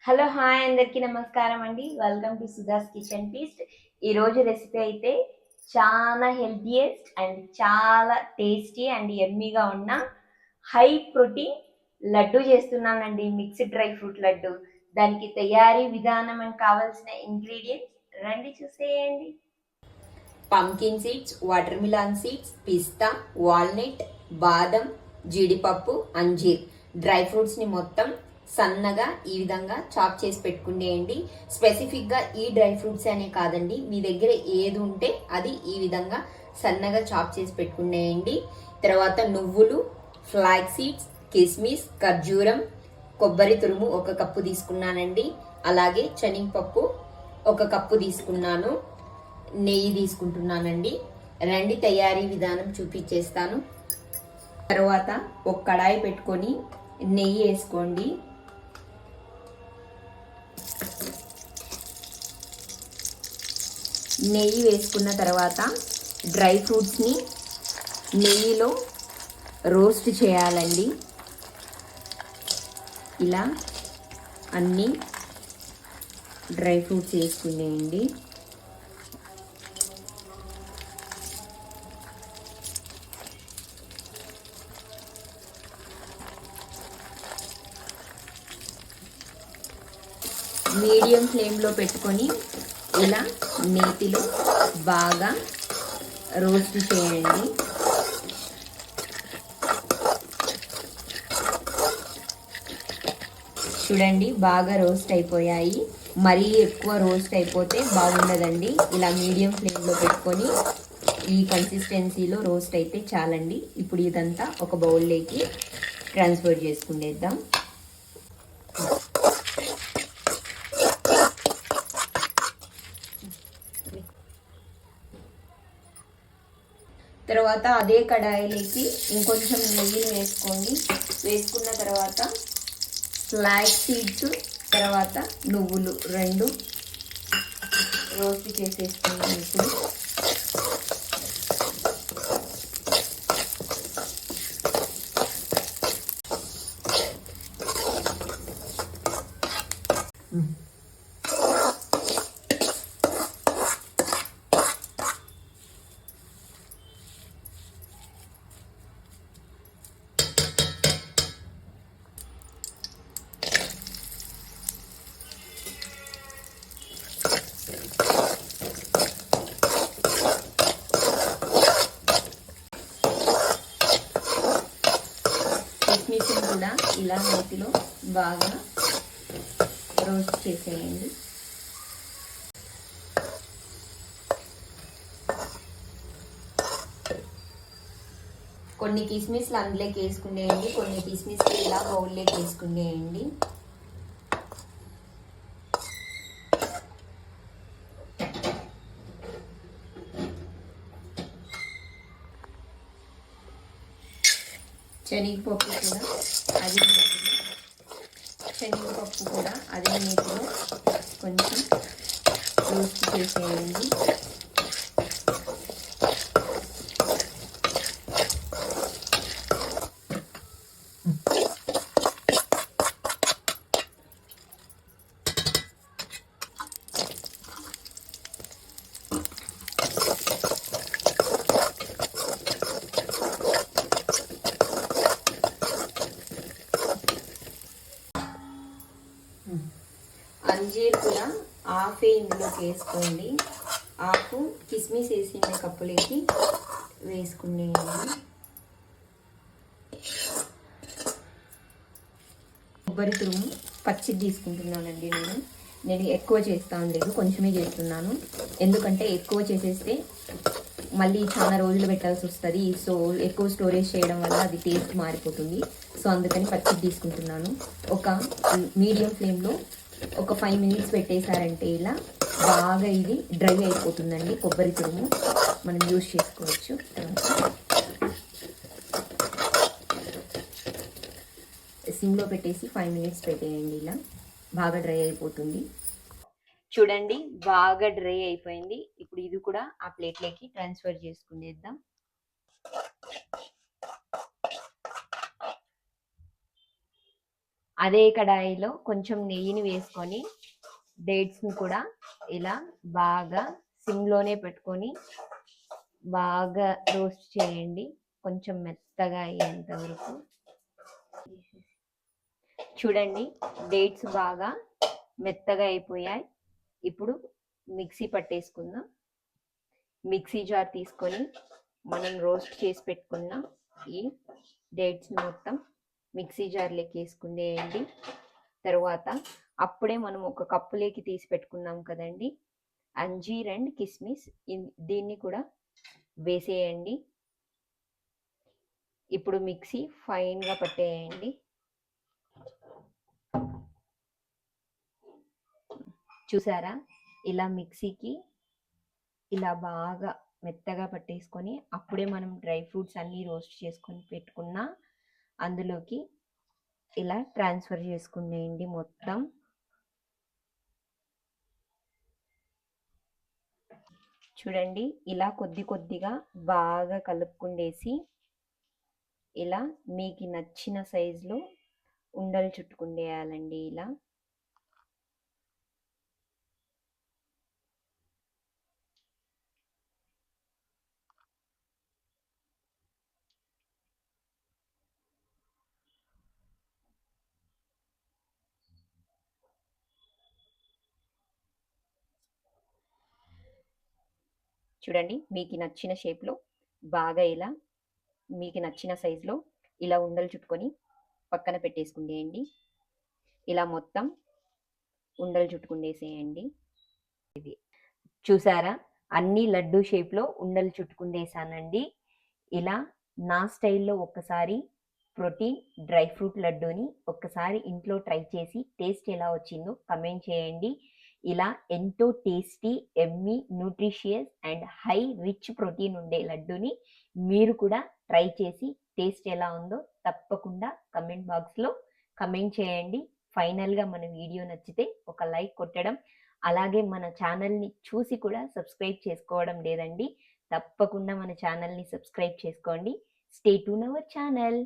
Hello hi అందరికీ నమస్కారం అండి. Welcome to Sudha's kitchen feast. ఈరోజు రెసిపీ అయితే చాలా హెల్తీయెస్ట్ అండ్ చాలా టేస్టీ అండ్ ఎమ్మీగా ఉన్న హై ప్రోటీన్ లడ్డు చేస్తున్నానండి. Mixed dry fruit laddu. దానికి తయారీ విధానం అండ్ కావాల్సిన ఇంగ్రీడియంట్స్ రండి చూసేయండి. Pumpkin seeds, watermelon seeds, పిస్తా, వాల్నట్, బాదం, జీడిపప్పు, అంజీర్ డ్రై ఫ్రూట్స్ని మొత్తం సన్నగా ఈ విధంగా చాప్ చేసి పెట్టుకునేయండి. స్పెసిఫిక్గా ఈ డ్రై ఫ్రూట్స్ అనే కాదండి, మీ దగ్గర ఏది ఉంటే అది ఈ విధంగా సన్నగా చాప్ చేసి పెట్టుకునేయండి. తర్వాత నువ్వులు, ఫ్లాక్ సీడ్స్, కిస్మిస్, ఖర్జూరం, కొబ్బరి తురుము 1 కప్పు తీసుకున్నానండి. అలాగే శనగపప్పు 1 కప్పు తీసుకున్నాను. నెయ్యి తీసుకుంటున్నానండి. రండి తయారీ విధానం చూపించేస్తాను. తర్వాత ఒక కడాయి పెట్టుకొని నెయ్యి వేసుకోండి. నెయ్యి వేసుకున్న తర్వాత డ్రై ఫ్రూట్స్ని నెయ్యిలో రోస్ట్ చేయాలండి. ఇలా అన్ని డ్రై ఫ్రూట్స్ వేసుకునేయండి. మీడియం ఫ్లేమ్లో పెట్టుకొని ఇలా నేతిలో బాగా రోస్ట్ చేయండి. చూడండి బాగా రోస్ట్ అయిపోయాయి. మరీ ఎక్కువ రోస్ట్ అయిపోతే బాగుండదండి. ఇలా మీడియం ఫ్లేమ్లో పెట్టుకొని ఈ కన్సిస్టెన్సీలో రోస్ట్ అయితే చాలండి. ఇప్పుడు ఇదంతా ఒక బౌల్లోకి ట్రాన్స్ఫర్ చేసుకునేద్దాం. తర్వాత అదే కడాయిలోకి ఇంకొంచెం నెయ్యిని వేసుకోండి. వేసుకున్న తర్వాత ఫ్లాక్ సీడ్స్, తర్వాత నువ్వులు 2 రోస్ట్ చేసేసుకున్నాం. ఇప్పుడు కిస్మిస్ని కూడా ఇలా నేతిలో బాగా రోస్ట్ చేసేయండి. కొన్ని కిస్మిస్లు అందులోకి వేసుకునేయండి, కొన్ని కిస్మిస్లు ఇలా బౌల్లోకి వేసుకునేయండి. శనగపప్పు కూడా అదే నీటిలో కొంచెం రోస్ట్ చేసేయండి. అంజీర్ కూడా హాఫ్ ఇందులోకి వేసుకోండి. హాఫ్ కిస్మిస్ వేసిన కప్పులోకి వేసుకునేయండి. కొబ్బరి తురుము పచ్చిది తీసుకుంటున్నానండి. నేను ఎక్కువ చేస్తాను లేదు, కొంచెమే చేస్తున్నాను. ఎందుకంటే ఎక్కువ చేసేస్తే మళ్ళీ చాలా రోజులు పెట్టాల్సి వస్తుంది. సో ఎక్కువ స్టోరేజ్ చేయడం వల్ల అది టేస్ట్ మారిపోతుంది. సో అందుకని పచ్చిది తీసుకుంటున్నాను. ఒక మీడియం ఫ్లేమ్లో ఒక 5 మినిట్స్ పెట్టేశారంటే ఇలా బాగా ఇది డ్రై అయిపోతుందండి. కొబ్బరి తురుము మనం యూజ్ చేసుకోవచ్చు. సిమ్లో పెట్టేసి 5 మినిట్స్ పెట్టేయండి. ఇలా బాగా డ్రై అయిపోతుంది. చూడండి బాగా డ్రై అయిపోయింది. ఇప్పుడు ఇది కూడా ఆ ప్లేట్లోకి ట్రాన్స్ఫర్ చేసుకునేద్దాం. అదే కడాయిలో కొంచెం నెయ్యిని వేసుకొని డేట్స్ని కూడా ఇలా బాగా సిమ్లోనే పెట్టుకొని బాగా రోస్ట్ చేయండి, కొంచెం మెత్తగా అయ్యేంత వరకు. చూడండి, డేట్స్ బాగా మెత్తగా అయిపోయాయి. ఇప్పుడు మిక్సీ పట్టేసుకుందాం. మిక్సీ జార్ తీసుకొని మనం రోస్ట్ చేసి పెట్టుకున్న ఈ డేట్స్ మొత్తం మిక్సీ జార్లోకి వేసుకునేయండి. తర్వాత అప్పుడే మనం ఒక కప్పులోకి తీసి పెట్టుకున్నాం కదండి అంజీర్ అండ్ కిస్మిస్, దీన్ని కూడా వేసేయండి. ఇప్పుడు మిక్సీ ఫైన్గా పట్టేయండి. చూసారా, ఇలా మిక్సీకి ఇలా బాగా మెత్తగా పట్టేసుకొని అప్పుడే మనం డ్రై ఫ్రూట్స్ అన్నీ రోస్ట్ చేసుకొని పెట్టుకున్న అందులోకి ఇలా ట్రాన్స్ఫర్ చేసుకునేయండి మొత్తం. చూడండి, ఇలా కొద్ది కొద్దిగా బాగా కలుపుకుండేసి ఇలా మీకు నచ్చిన సైజులో ఉండలు చుట్టుకుండేయాలండి. ఇలా చూడండి, మీకు నచ్చిన షేప్లో బాగా ఇలా మీకు నచ్చిన సైజులో ఇలా ఉండలు చుట్టుకొని పక్కన పెట్టేసుకుండేయండి. ఇలా మొత్తం ఉండలు చుట్టుకుండేసేయండి. ఇది చూసారా, అన్ని లడ్డు షేప్లో ఉండలు చుట్టుకుండేసానండి. ఇలా నా స్టైల్లో ఒక్కసారి ప్రోటీన్ డ్రై ఫ్రూట్ లడ్డూని ఒక్కసారి ఇంట్లో ట్రై చేసి టేస్ట్ ఎలా వచ్చిందో కమెంట్ చేయండి. ఇలా ఎంతో tasty, Emmy, nutritious and high rich protein ఉండే లడ్డూని మీరు కూడా ట్రై చేసి టేస్ట్ ఎలా ఉందో తప్పకుండా కమెంట్ బాక్స్లో కమెంట్ చేయండి. ఫైనల్గా మన వీడియో నచ్చితే ఒక లైక్ కొట్టడం, అలాగే మన ఛానల్ని చూసి కూడా సబ్స్క్రైబ్ చేసుకోవడం లేదండి. తప్పకుండా మన ఛానల్ని సబ్స్క్రైబ్ చేసుకోండి. Stay tune our channel.